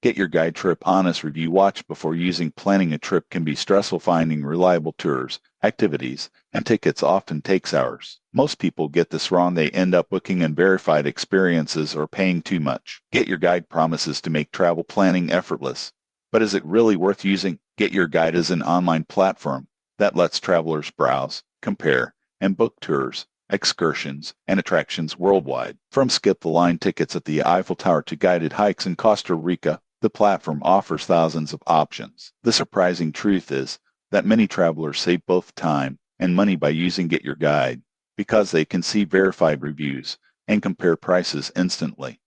Get Your Guide Trip Honest Review. Watch before using. Planning a trip can be stressful. Finding reliable tours, activities, and tickets often takes hours. Most people get this wrong. They end up booking unverified experiences or paying too much. Get Your Guide promises to make travel planning effortless. But is it really worth using? Get Your Guide is an online platform that lets travelers browse, compare, and book tours, excursions, and attractions worldwide. From skip-the-line tickets at the Eiffel Tower to guided hikes in Costa Rica, the platform offers thousands of options. The surprising truth is that many travelers save both time and money by using Get Your Guide because they can see verified reviews and compare prices instantly.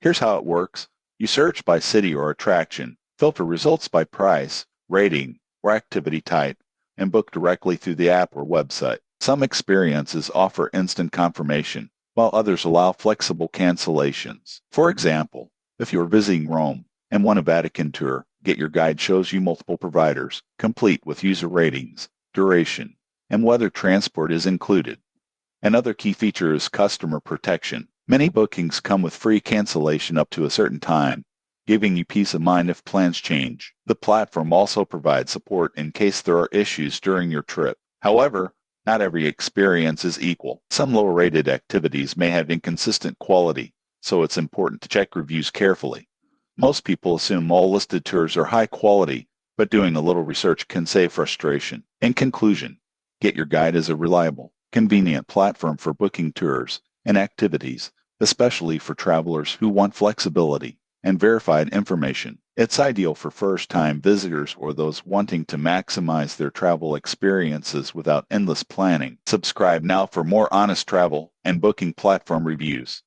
Here's how it works. You search by city or attraction, filter results by price, rating, or activity type, and book directly through the app or website. Some experiences offer instant confirmation, while others allow flexible cancellations. For example, if you're visiting Rome and want a Vatican tour, Get Your Guide shows you multiple providers, complete with user ratings, duration, and whether transport is included. Another key feature is customer protection. Many bookings come with free cancellation up to a certain time, giving you peace of mind if plans change. The platform also provides support in case there are issues during your trip. However, not every experience is equal. Some lower-rated activities may have inconsistent quality, so it's important to check reviews carefully. Most people assume all listed tours are high quality, but doing a little research can save frustration. In conclusion, Get Your Guide is a reliable, convenient platform for booking tours and activities, especially for travelers who want flexibility and verified information. It's ideal for first-time visitors or those wanting to maximize their travel experiences without endless planning. Subscribe now for more honest travel and booking platform reviews.